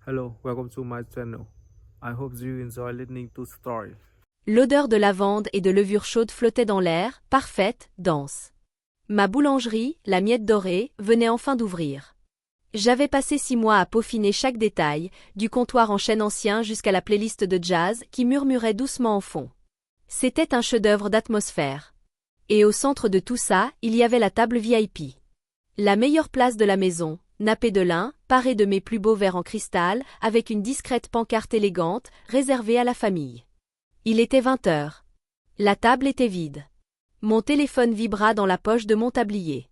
Hello, welcome to my channel. I hope you enjoy listening to story. L'odeur de lavande et de levure chaude flottait dans l'air, parfaite, dense. Ma boulangerie, la Miette Dorée, venait enfin d'ouvrir. J'avais passé 6 mois à peaufiner chaque détail, du comptoir en chêne ancien jusqu'à la playlist de jazz qui murmurait doucement en fond. C'était un chef-d'œuvre d'atmosphère. Et au centre de tout ça, il y avait la table VIP. La meilleure place de la maison, nappée de lin, parée de mes plus beaux verres en cristal, avec une discrète pancarte élégante, réservée à la famille. Il était 20 heures. La table était vide. Mon téléphone vibra dans la poche de mon tablier.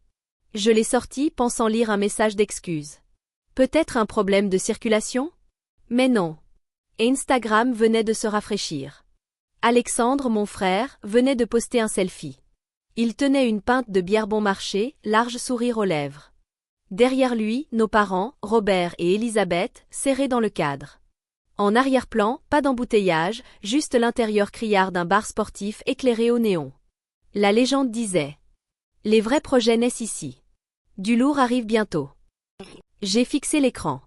Je l'ai sorti pensant lire un message d'excuse. Peut-être un problème de circulation? Mais non. Instagram venait de se rafraîchir. Alexandre, mon frère, venait de poster un selfie. Il tenait une pinte de bière bon marché, large sourire aux lèvres. Derrière lui, nos parents, Robert et Elisabeth, serrés dans le cadre. En arrière-plan, pas d'embouteillage, juste l'intérieur criard d'un bar sportif éclairé au néon. La légende disait: les vrais projets naissent ici. Du lourd arrive bientôt. J'ai fixé l'écran.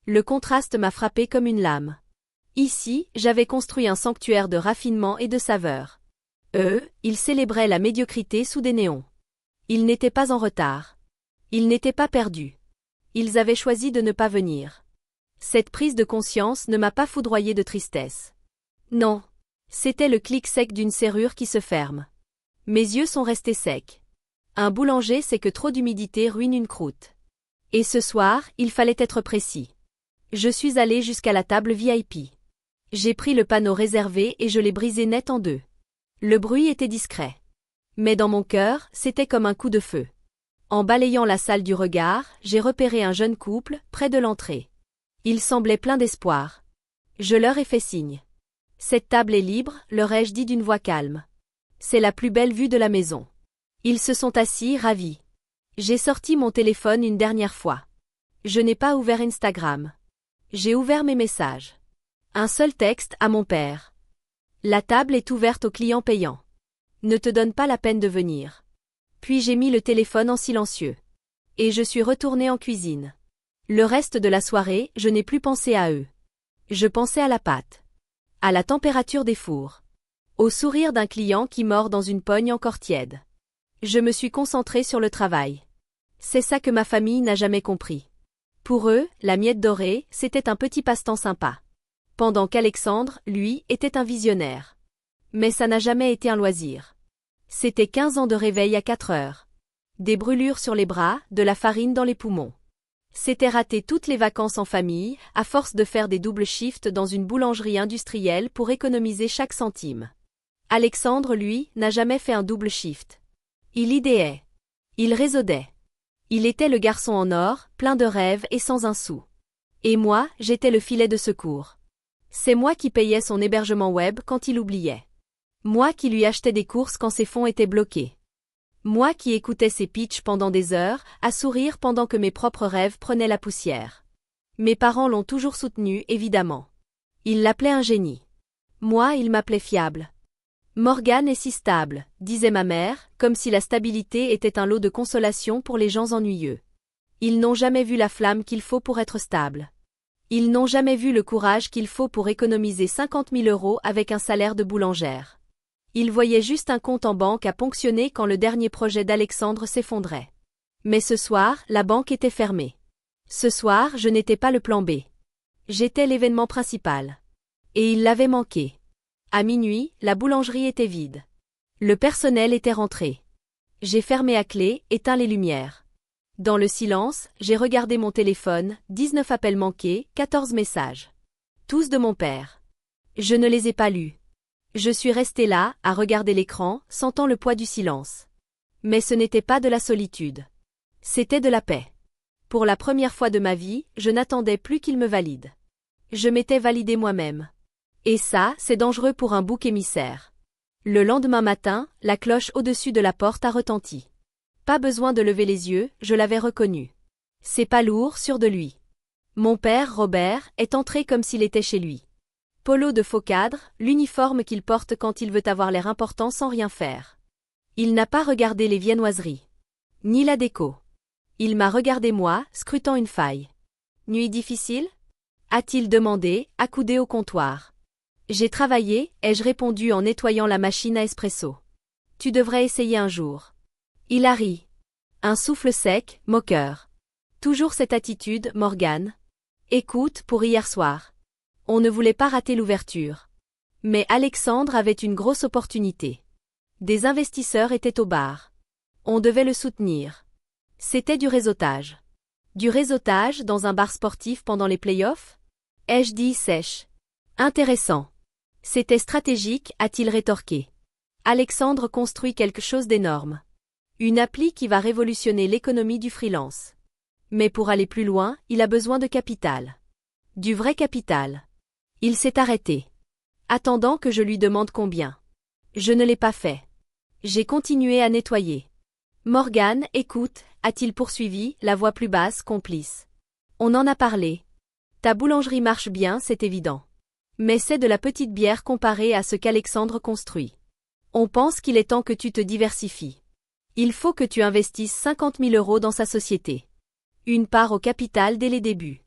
Le contraste m'a frappé comme une lame. Ici, j'avais construit un sanctuaire de raffinement et de saveur. Eux, ils célébraient la médiocrité sous des néons. Ils n'étaient pas en retard. Ils n'étaient pas perdus. Ils avaient choisi de ne pas venir. Cette prise de conscience ne m'a pas foudroyé de tristesse. Non. C'était le clic sec d'une serrure qui se ferme. Mes yeux sont restés secs. Un boulanger sait que trop d'humidité ruine une croûte. Et ce soir, il fallait être précis. Je suis allé jusqu'à la table VIP. J'ai pris le panneau réservé et je l'ai brisé net en deux. Le bruit était discret. Mais dans mon cœur, c'était comme un coup de feu. En balayant la salle du regard, j'ai repéré un jeune couple, près de l'entrée. Ils semblaient pleins d'espoir. Je leur ai fait signe. Cette table est libre, leur ai-je dit d'une voix calme. C'est la plus belle vue de la maison. Ils se sont assis, ravis. J'ai sorti mon téléphone une dernière fois. Je n'ai pas ouvert Instagram. J'ai ouvert mes messages. Un seul texte à mon père. La table est ouverte aux clients payants. Ne te donne pas la peine de venir. Puis j'ai mis le téléphone en silencieux. Et je suis retournée en cuisine. Le reste de la soirée, je n'ai plus pensé à eux. Je pensais à la pâte. À la température des fours. Au sourire d'un client qui mord dans une pogne encore tiède. Je me suis concentrée sur le travail. C'est ça que ma famille n'a jamais compris. Pour eux, la Miette Dorée, c'était un petit passe-temps sympa. Pendant qu'Alexandre, lui, était un visionnaire. Mais ça n'a jamais été un loisir. C'était 15 ans de réveil à 4 heures. Des brûlures sur les bras, de la farine dans les poumons. C'était rater toutes les vacances en famille, à force de faire des doubles shifts dans une boulangerie industrielle pour économiser chaque centime. Alexandre, lui, n'a jamais fait un double shift. Il idéait. Il réseaudait. Il était le garçon en or, plein de rêves et sans un sou. Et moi, j'étais le filet de secours. C'est moi qui payais son hébergement web quand il oubliait. Moi qui lui achetais des courses quand ses fonds étaient bloqués. Moi qui écoutais ses pitchs pendant des heures, à sourire pendant que mes propres rêves prenaient la poussière. Mes parents l'ont toujours soutenu, évidemment. Ils l'appelaient un génie. Moi, il m'appelait fiable. Morgane est si stable, disait ma mère, comme si la stabilité était un lot de consolation pour les gens ennuyeux. Ils n'ont jamais vu la flamme qu'il faut pour être stable. Ils n'ont jamais vu le courage qu'il faut pour économiser 50 000 € avec un salaire de boulangère. Ils voyaient juste un compte en banque à ponctionner quand le dernier projet d'Alexandre s'effondrait. Mais ce soir, la banque était fermée. Ce soir, je n'étais pas le plan B. J'étais l'événement principal. Et il l'avait manqué. À minuit, la boulangerie était vide. Le personnel était rentré. J'ai fermé à clé, éteint les lumières. Dans le silence, j'ai regardé mon téléphone, 19 appels manqués, 14 messages. Tous de mon père. Je ne les ai pas lus. Je suis restée là, à regarder l'écran, sentant le poids du silence. Mais ce n'était pas de la solitude. C'était de la paix. Pour la première fois de ma vie, je n'attendais plus qu'il me valide. Je m'étais validée moi-même. Et ça, c'est dangereux pour un bouc émissaire. Le lendemain matin, la cloche au-dessus de la porte a retenti. Pas besoin de lever les yeux, je l'avais reconnu. C'est pas lourd, sûr de lui. Mon père, Robert, est entré comme s'il était chez lui. Polo de faux cadre, l'uniforme qu'il porte quand il veut avoir l'air important sans rien faire. Il n'a pas regardé les viennoiseries. Ni la déco. Il m'a regardé moi, scrutant une faille. Nuit difficile? A-t-il demandé, accoudé au comptoir. J'ai travaillé, ai-je répondu en nettoyant la machine à espresso. Tu devrais essayer un jour. Il a ri. Un souffle sec, moqueur. Toujours cette attitude, Morgan. Écoute, pour hier soir. On ne voulait pas rater l'ouverture. Mais Alexandre avait une grosse opportunité. Des investisseurs étaient au bar. On devait le soutenir. C'était du réseautage. Du réseautage dans un bar sportif pendant les playoffs? Ai-je dit sèche. Intéressant. C'était stratégique, a-t-il rétorqué. Alexandre construit quelque chose d'énorme. Une appli qui va révolutionner l'économie du freelance. Mais pour aller plus loin, il a besoin de capital. Du vrai capital. Il s'est arrêté. Attendant que je lui demande combien. Je ne l'ai pas fait. J'ai continué à nettoyer. Morgan, écoute, a-t-il poursuivi, la voix plus basse, complice. On en a parlé. Ta boulangerie marche bien, c'est évident. Mais c'est de la petite bière comparée à ce qu'Alexandre construit. On pense qu'il est temps que tu te diversifies. Il faut que tu investisses 50 000 € dans sa société. Une part au capital dès les débuts.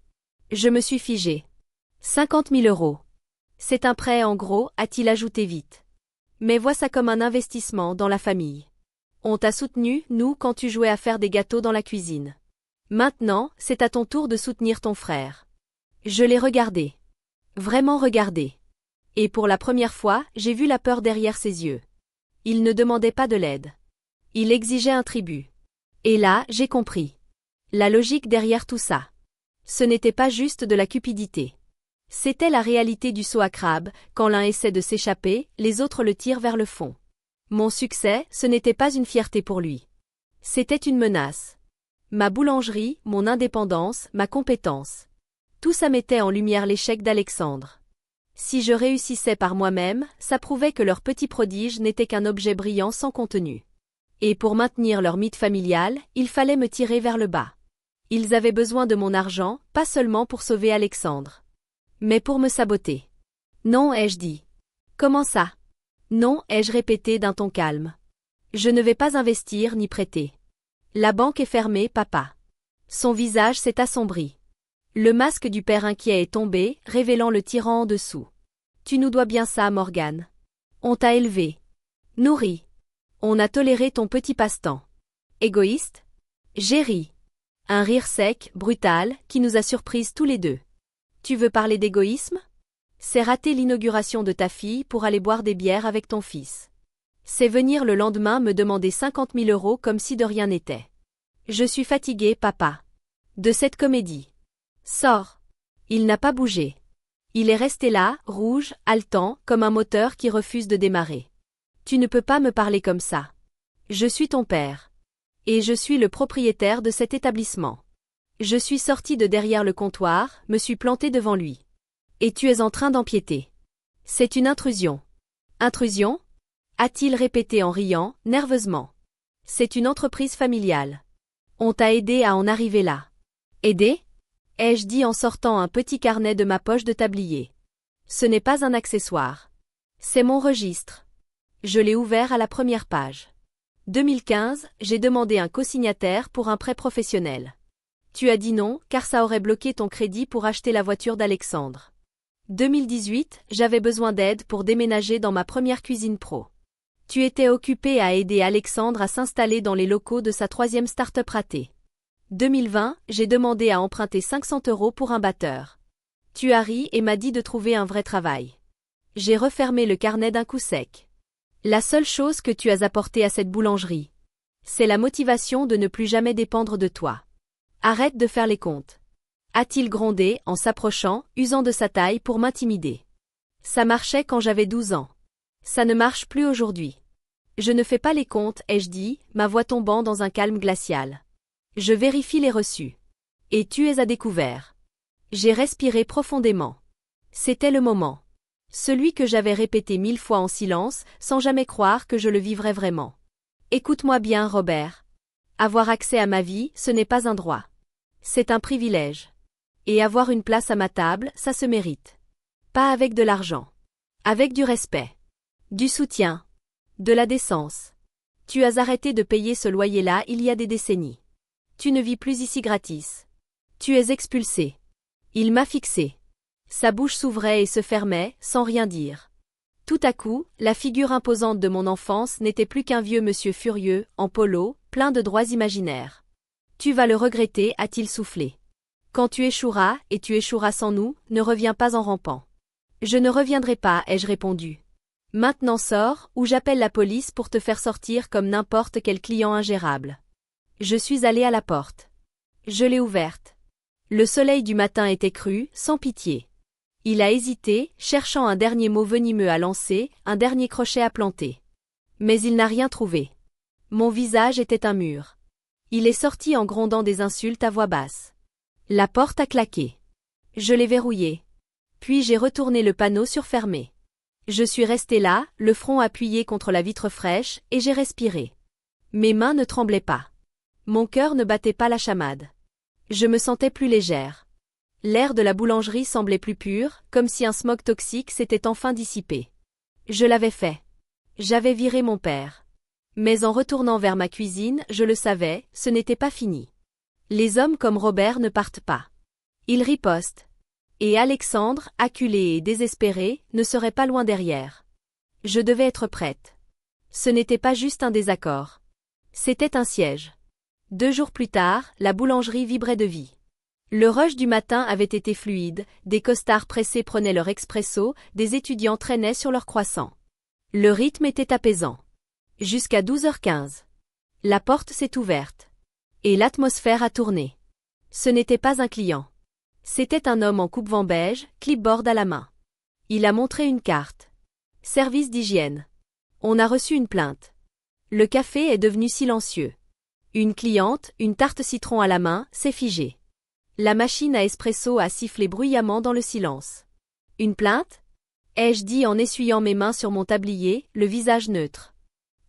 Je me suis figé. 50 000 €. C'est un prêt en gros, a-t-il ajouté vite. Mais vois ça comme un investissement dans la famille. On t'a soutenu, nous, quand tu jouais à faire des gâteaux dans la cuisine. Maintenant, c'est à ton tour de soutenir ton frère. Je l'ai regardé. Vraiment regardé. Et pour la première fois, j'ai vu la peur derrière ses yeux. Il ne demandait pas de l'aide. Il exigeait un tribut. Et là, j'ai compris. La logique derrière tout ça. Ce n'était pas juste de la cupidité. C'était la réalité du saut à crabe, quand l'un essaie de s'échapper, les autres le tirent vers le fond. Mon succès, ce n'était pas une fierté pour lui. C'était une menace. Ma boulangerie, mon indépendance, ma compétence. Tout ça mettait en lumière l'échec d'Alexandre. Si je réussissais par moi-même, ça prouvait que leur petit prodige n'était qu'un objet brillant sans contenu. Et pour maintenir leur mythe familial, il fallait me tirer vers le bas. Ils avaient besoin de mon argent, pas seulement pour sauver Alexandre. Mais pour me saboter. Non, ai-je dit. Comment ça? Non, ai-je répété d'un ton calme. Je ne vais pas investir ni prêter. La banque est fermée, papa. Son visage s'est assombri. Le masque du père inquiet est tombé, révélant le tyran en dessous. Tu nous dois bien ça, Morgan. On t'a élevé. Nourri. On a toléré ton petit passe-temps. Égoïste? J'ai ri. Un rire sec, brutal, qui nous a surprises tous les deux. Tu veux parler d'égoïsme? C'est rater l'inauguration de ta fille pour aller boire des bières avec ton fils. C'est venir le lendemain me demander 50 000 € comme si de rien n'était. Je suis fatigué, papa. De cette comédie. Sors. Il n'a pas bougé. Il est resté là, rouge, haletant, comme un moteur qui refuse de démarrer. Tu ne peux pas me parler comme ça. Je suis ton père. Et je suis le propriétaire de cet établissement. Je suis sorti de derrière le comptoir, me suis planté devant lui. Et tu es en train d'empiéter. C'est une intrusion. Intrusion? A-t-il répété en riant, nerveusement. C'est une entreprise familiale. On t'a aidé à en arriver là. Aidé? Ai-je dit en sortant un petit carnet de ma poche de tablier. Ce n'est pas un accessoire. C'est mon registre. Je l'ai ouvert à la première page. 2015, j'ai demandé un cosignataire pour un prêt professionnel. Tu as dit non, car ça aurait bloqué ton crédit pour acheter la voiture d'Alexandre. 2018, j'avais besoin d'aide pour déménager dans ma première cuisine pro. Tu étais occupé à aider Alexandre à s'installer dans les locaux de sa 3e start-up ratée. 2020, j'ai demandé à emprunter 500 € pour un batteur. Tu as ri et m'as dit de trouver un vrai travail. J'ai refermé le carnet d'un coup sec. La seule chose que tu as apportée à cette boulangerie, c'est la motivation de ne plus jamais dépendre de toi. Arrête de faire les comptes. A-t-il grondé en s'approchant, usant de sa taille pour m'intimider. Ça marchait quand j'avais 12 ans. Ça ne marche plus aujourd'hui. Je ne fais pas les comptes, ai-je dit, ma voix tombant dans un calme glacial. Je vérifie les reçus. Et tu es à découvert. J'ai respiré profondément. C'était le moment. Celui que j'avais répété 1000 fois en silence, sans jamais croire que je le vivrais vraiment. Écoute-moi bien, Robert. Avoir accès à ma vie, ce n'est pas un droit. C'est un privilège. Et avoir une place à ma table, ça se mérite. Pas avec de l'argent. Avec du respect. Du soutien. De la décence. Tu as arrêté de payer ce loyer-là il y a des décennies. Tu ne vis plus ici gratis. Tu es expulsé. Il m'a fixé. Sa bouche s'ouvrait et se fermait, sans rien dire. Tout à coup, la figure imposante de mon enfance n'était plus qu'un vieux monsieur furieux, en polo, plein de droits imaginaires. Tu vas le regretter, a-t-il soufflé. Quand tu échoueras, et tu échoueras sans nous, ne reviens pas en rampant. Je ne reviendrai pas, ai-je répondu. Maintenant sors, ou j'appelle la police pour te faire sortir comme n'importe quel client ingérable. Je suis allé à la porte. Je l'ai ouverte. Le soleil du matin était cru, sans pitié. Il a hésité, cherchant un dernier mot venimeux à lancer, un dernier crochet à planter. Mais il n'a rien trouvé. Mon visage était un mur. Il est sorti en grondant des insultes à voix basse. La porte a claqué. Je l'ai verrouillée. Puis j'ai retourné le panneau sur fermé. Je suis resté là, le front appuyé contre la vitre fraîche, et j'ai respiré. Mes mains ne tremblaient pas. Mon cœur ne battait pas la chamade. Je me sentais plus légère. L'air de la boulangerie semblait plus pur, comme si un smog toxique s'était enfin dissipé. Je l'avais fait. J'avais viré mon père. Mais en retournant vers ma cuisine, je le savais, ce n'était pas fini. Les hommes comme Robert ne partent pas. Ils ripostent. Et Alexandre, acculé et désespéré, ne serait pas loin derrière. Je devais être prête. Ce n'était pas juste un désaccord. C'était un siège. 2 jours plus tard, la boulangerie vibrait de vie. Le rush du matin avait été fluide, des costards pressés prenaient leur expresso, des étudiants traînaient sur leurs croissants. Le rythme était apaisant. Jusqu'à 12h15. La porte s'est ouverte. Et l'atmosphère a tourné. Ce n'était pas un client. C'était un homme en coupe-vent beige, clipboard à la main. Il a montré une carte. Service d'hygiène. On a reçu une plainte. Le café est devenu silencieux. Une cliente, une tarte citron à la main, s'est figée. La machine à espresso a sifflé bruyamment dans le silence. Une plainte ? Ai-je dit en essuyant mes mains sur mon tablier, le visage neutre.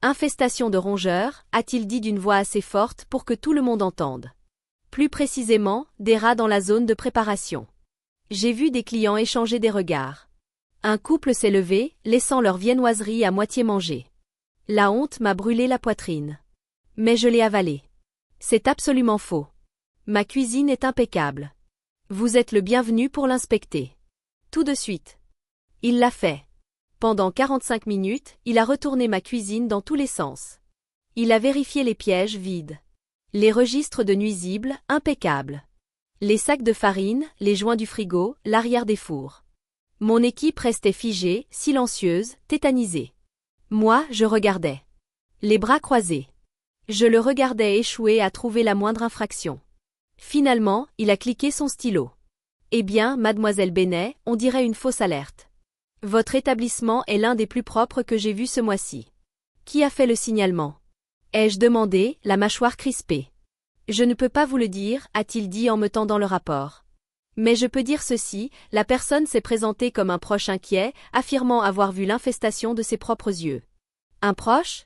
Infestation de rongeurs, a-t-il dit d'une voix assez forte pour que tout le monde entende. Plus précisément, des rats dans la zone de préparation. J'ai vu des clients échanger des regards. Un couple s'est levé, laissant leur viennoiserie à moitié mangée. La honte m'a brûlé la poitrine. Mais je l'ai avalée. C'est absolument faux. Ma cuisine est impeccable. Vous êtes le bienvenu pour l'inspecter. Tout de suite. Il l'a fait. Pendant 45 minutes, il a retourné ma cuisine dans tous les sens. Il a vérifié les pièges vides. Les registres de nuisibles, impeccables. Les sacs de farine, les joints du frigo, l'arrière des fours. Mon équipe restait figée, silencieuse, tétanisée. Moi, je regardais. Les bras croisés. Je le regardais échouer à trouver la moindre infraction. Finalement, il a cliqué son stylo. Eh bien, mademoiselle Benet, on dirait une fausse alerte. Votre établissement est l'un des plus propres que j'ai vus ce mois-ci. Qui a fait le signalement ? Ai-je demandé, la mâchoire crispée. Je ne peux pas vous le dire, a-t-il dit en me tendant le rapport. Mais je peux dire ceci, la personne s'est présentée comme un proche inquiet, affirmant avoir vu l'infestation de ses propres yeux. Un proche ?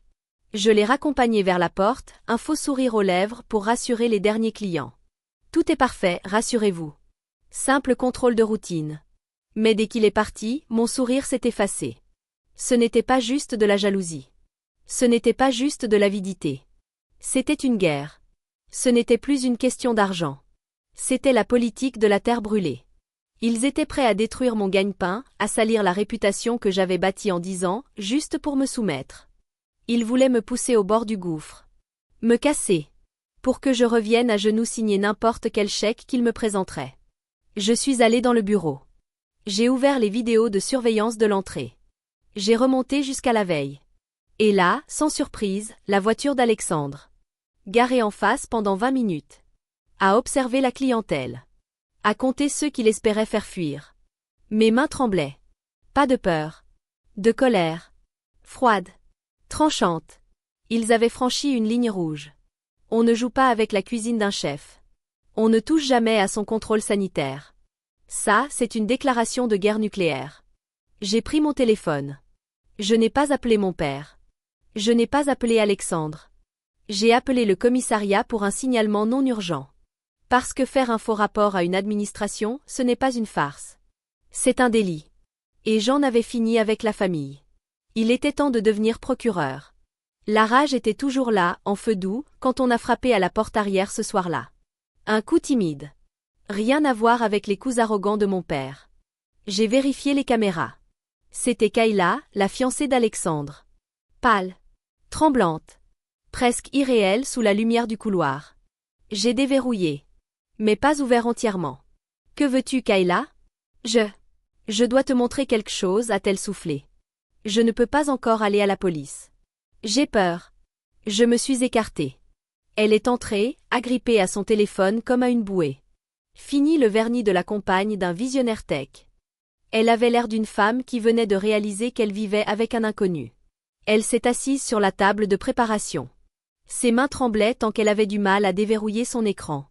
Je l'ai raccompagné vers la porte, un faux sourire aux lèvres pour rassurer les derniers clients. Tout est parfait, rassurez-vous. Simple contrôle de routine. Mais dès qu'il est parti, mon sourire s'est effacé. Ce n'était pas juste de la jalousie. Ce n'était pas juste de l'avidité. C'était une guerre. Ce n'était plus une question d'argent. C'était la politique de la terre brûlée. Ils étaient prêts à détruire mon gagne-pain, à salir la réputation que j'avais bâtie en 10 ans, juste pour me soumettre. Ils voulaient me pousser au bord du gouffre. Me casser. Pour que je revienne à genoux signer n'importe quel chèque qu'ils me présenteraient. Je suis allé dans le bureau. J'ai ouvert les vidéos de surveillance de l'entrée. J'ai remonté jusqu'à la veille. Et là, sans surprise, la voiture d'Alexandre. Garée en face pendant 20 minutes. À observer la clientèle. À compter ceux qu'il espérait faire fuir. Mes mains tremblaient. Pas de peur. De colère. Froide. Tranchante. Ils avaient franchi une ligne rouge. On ne joue pas avec la cuisine d'un chef. On ne touche jamais à son contrôle sanitaire. Ça, c'est une déclaration de guerre nucléaire. J'ai pris mon téléphone. Je n'ai pas appelé mon père. Je n'ai pas appelé Alexandre. J'ai appelé le commissariat pour un signalement non urgent. Parce que faire un faux rapport à une administration, ce n'est pas une farce. C'est un délit. Et j'en avais fini avec la famille. Il était temps de devenir procureur. La rage était toujours là, en feu doux, quand on a frappé à la porte arrière ce soir-là. Un coup timide. Rien à voir avec les coups arrogants de mon père. J'ai vérifié les caméras. C'était Kayla, la fiancée d'Alexandre. Pâle. Tremblante. Presque irréelle sous la lumière du couloir. J'ai déverrouillé. Mais pas ouvert entièrement. Que veux-tu, Kayla? Je dois te montrer quelque chose, a-t-elle soufflé. Je ne peux pas encore aller à la police. J'ai peur. Je me suis écartée. Elle est entrée, agrippée à son téléphone comme à une bouée. Fini le vernis de la compagne d'un visionnaire tech. Elle avait l'air d'une femme qui venait de réaliser qu'elle vivait avec un inconnu. Elle s'est assise sur la table de préparation. Ses mains tremblaient tant qu'elle avait du mal à déverrouiller son écran.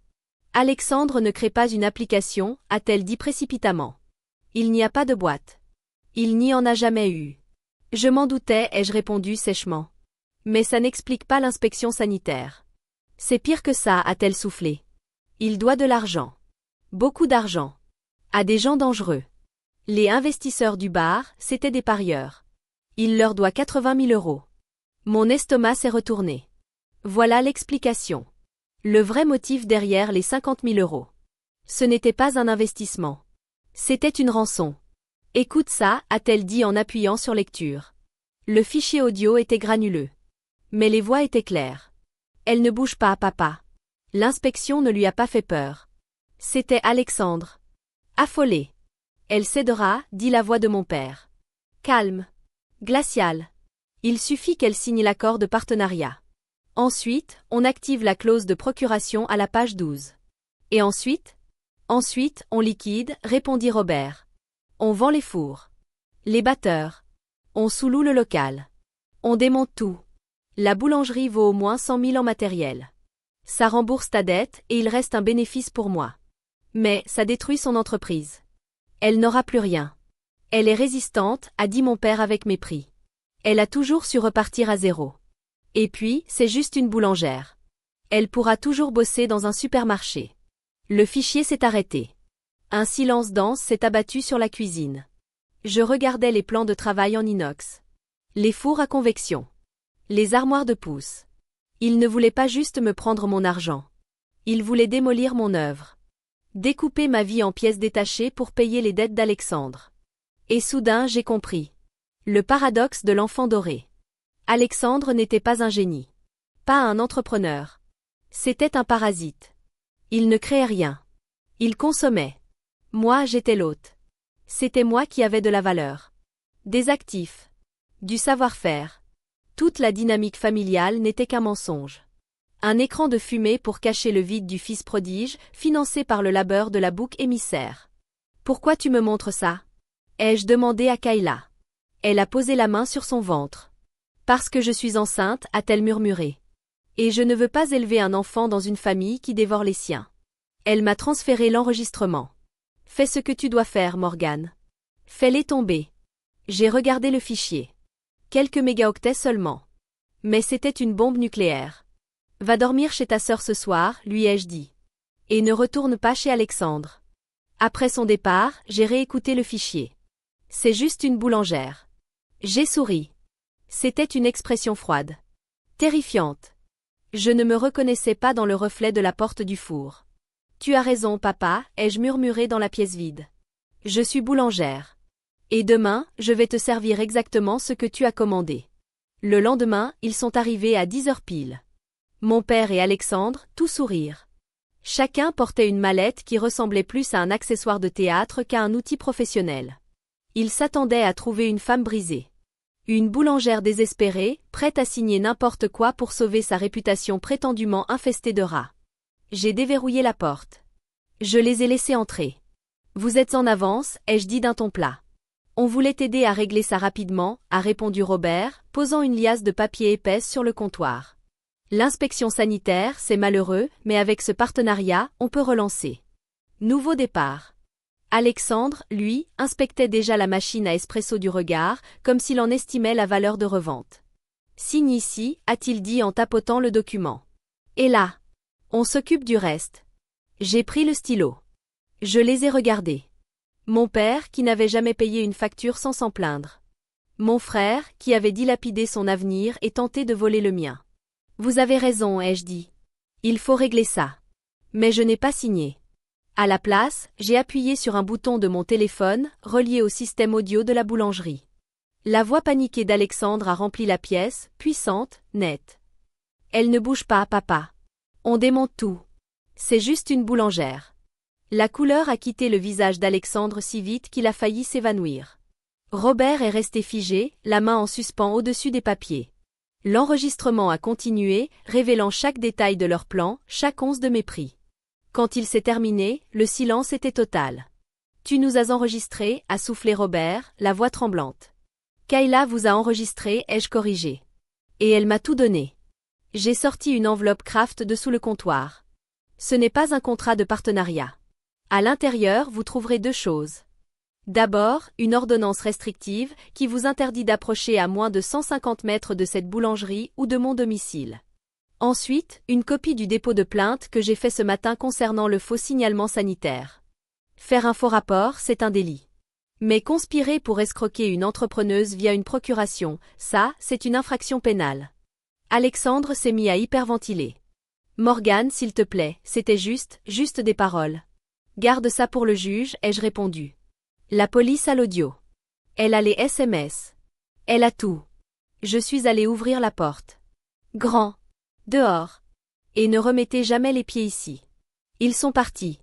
Alexandre ne crée pas une application, a-t-elle dit précipitamment. Il n'y a pas de boîte. Il n'y en a jamais eu. Je m'en doutais, ai-je répondu sèchement. Mais ça n'explique pas l'inspection sanitaire. C'est pire que ça, a-t-elle soufflé. Il doit de l'argent. Beaucoup d'argent. À des gens dangereux. Les investisseurs du bar, c'étaient des parieurs. Il leur doit 80 000 euros. Mon estomac s'est retourné. Voilà l'explication. Le vrai motif derrière les 50 000 euros. Ce n'était pas un investissement. C'était une rançon. Écoute ça, a-t-elle dit en appuyant sur lecture. Le fichier audio était granuleux. Mais les voix étaient claires. Elle ne bouge pas, papa. L'inspection ne lui a pas fait peur. C'était Alexandre. Affolé. Elle cédera, dit la voix de mon père. Calme. Glacial. Il suffit qu'elle signe l'accord de partenariat. Ensuite, on active la clause de procuration à la page 12. Et ensuite? Ensuite, on liquide, répondit Robert. On vend les fours. Les batteurs. On sous-loue le local. On démonte tout. La boulangerie vaut au moins 100 000 en matériel. Ça rembourse ta dette et il reste un bénéfice pour moi. Mais ça détruit son entreprise. Elle n'aura plus rien. Elle est résistante, a dit mon père avec mépris. Elle a toujours su repartir à zéro. Et puis, c'est juste une boulangère. Elle pourra toujours bosser dans un supermarché. Le fichier s'est arrêté. Un silence dense s'est abattu sur la cuisine. Je regardais les plans de travail en inox. Les fours à convection. Les armoires de pouce. Il ne voulait pas juste me prendre mon argent. Il voulait démolir mon œuvre. Découper ma vie en pièces détachées pour payer les dettes d'Alexandre. Et soudain j'ai compris. Le paradoxe de l'enfant doré. Alexandre n'était pas un génie. Pas un entrepreneur. C'était un parasite. Il ne créait rien. Il consommait. Moi j'étais l'hôte. C'était moi qui avais de la valeur. Des actifs. Du savoir-faire. Toute la dynamique familiale n'était qu'un mensonge. Un écran de fumée pour cacher le vide du fils prodige, financé par le labeur de la bouc émissaire. Pourquoi tu me montres ça? Ai-je demandé à Kayla. Elle a posé la main sur son ventre. Parce que je suis enceinte, a-t-elle murmuré. Et je ne veux pas élever un enfant dans une famille qui dévore les siens. Elle m'a transféré l'enregistrement. Fais ce que tu dois faire, Morgane. Fais-les tomber. J'ai regardé le fichier. Quelques mégaoctets seulement. Mais c'était une bombe nucléaire. Va dormir chez ta sœur ce soir, lui ai-je dit. Et ne retourne pas chez Alexandre. Après son départ, j'ai réécouté le fichier. C'est juste une boulangère. J'ai souri. C'était une expression froide. Terrifiante. Je ne me reconnaissais pas dans le reflet de la porte du four. Tu as raison, papa, ai-je murmuré dans la pièce vide. Je suis boulangère. Et demain, je vais te servir exactement ce que tu as commandé. Le lendemain, ils sont arrivés à 10 heures pile. Mon père et Alexandre, tout sourire. Chacun portait une mallette qui ressemblait plus à un accessoire de théâtre qu'à un outil professionnel. Ils s'attendaient à trouver une femme brisée. Une boulangère désespérée, prête à signer n'importe quoi pour sauver sa réputation prétendument infestée de rats. J'ai déverrouillé la porte. Je les ai laissés entrer. Vous êtes en avance, ai-je dit d'un ton plat. On voulait t'aider à régler ça rapidement, a répondu Robert, posant une liasse de papier épaisse sur le comptoir. L'inspection sanitaire, c'est malheureux, mais avec ce partenariat, on peut relancer. Nouveau départ. Alexandre, lui, inspectait déjà la machine à espresso du regard, comme s'il en estimait la valeur de revente. Signe ici, a-t-il dit en tapotant le document. Et là, on s'occupe du reste. J'ai pris le stylo. Je les ai regardés. Mon père, qui n'avait jamais payé une facture sans s'en plaindre. Mon frère, qui avait dilapidé son avenir et tenté de voler le mien. Vous avez raison, ai-je dit. Il faut régler ça. Mais je n'ai pas signé. À la place, j'ai appuyé sur un bouton de mon téléphone, relié au système audio de la boulangerie. La voix paniquée d'Alexandre a rempli la pièce, puissante, nette. Elle ne bouge pas, papa. On démonte tout. C'est juste une boulangère. La couleur a quitté le visage d'Alexandre si vite qu'il a failli s'évanouir. Robert est resté figé, la main en suspens au-dessus des papiers. L'enregistrement a continué, révélant chaque détail de leur plan, chaque once de mépris. Quand il s'est terminé, le silence était total. Tu nous as enregistrés, a soufflé Robert, la voix tremblante. Kayla vous a enregistré, ai-je corrigé. Et elle m'a tout donné. J'ai sorti une enveloppe Kraft de sous le comptoir. Ce n'est pas un contrat de partenariat. À l'intérieur, vous trouverez 2 choses. D'abord, une ordonnance restrictive qui vous interdit d'approcher à moins de 150 mètres de cette boulangerie ou de mon domicile. Ensuite, une copie du dépôt de plainte que j'ai fait ce matin concernant le faux signalement sanitaire. Faire un faux rapport, c'est un délit. Mais conspirer pour escroquer une entrepreneuse via une procuration, ça, c'est une infraction pénale. Alexandre s'est mis à hyperventiler. Morgane, s'il te plaît, c'était juste des paroles. Garde ça pour le juge, ai-je répondu. La police a l'audio. Elle a les SMS. Elle a tout. Je suis allé ouvrir la porte. Grand. Dehors. Et ne remettez jamais les pieds ici. Ils sont partis.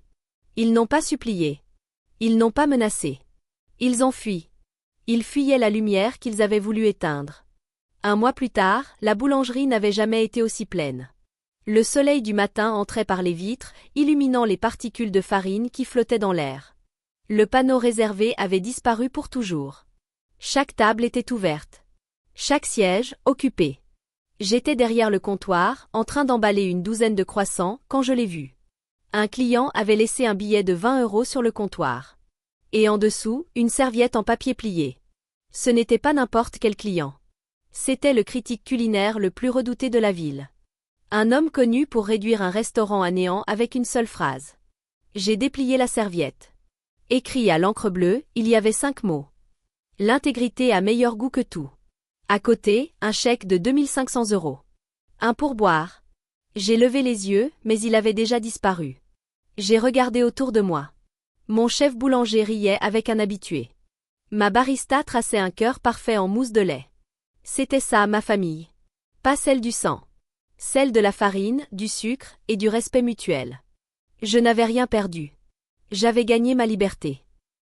Ils n'ont pas supplié. Ils n'ont pas menacé. Ils ont fui. Ils fuyaient la lumière qu'ils avaient voulu éteindre. 1 mois plus tard, la boulangerie n'avait jamais été aussi pleine. Le soleil du matin entrait par les vitres, illuminant les particules de farine qui flottaient dans l'air. Le panneau réservé avait disparu pour toujours. Chaque table était ouverte. Chaque siège, occupé. J'étais derrière le comptoir, en train d'emballer une douzaine de croissants, quand je l'ai vu. Un client avait laissé un billet de 20 € sur le comptoir. Et en dessous, une serviette en papier plié. Ce n'était pas n'importe quel client. C'était le critique culinaire le plus redouté de la ville. Un homme connu pour réduire un restaurant à néant avec une seule phrase. J'ai déplié la serviette. Écrit à l'encre bleue, il y avait 5 mots. L'intégrité a meilleur goût que tout. À côté, un chèque de 2500 €. Un pourboire. J'ai levé les yeux, mais il avait déjà disparu. J'ai regardé autour de moi. Mon chef boulanger riait avec un habitué. Ma barista traçait un cœur parfait en mousse de lait. C'était ça, ma famille. Pas celle du sang. Celle de la farine, du sucre et du respect mutuel. Je n'avais rien perdu. J'avais gagné ma liberté.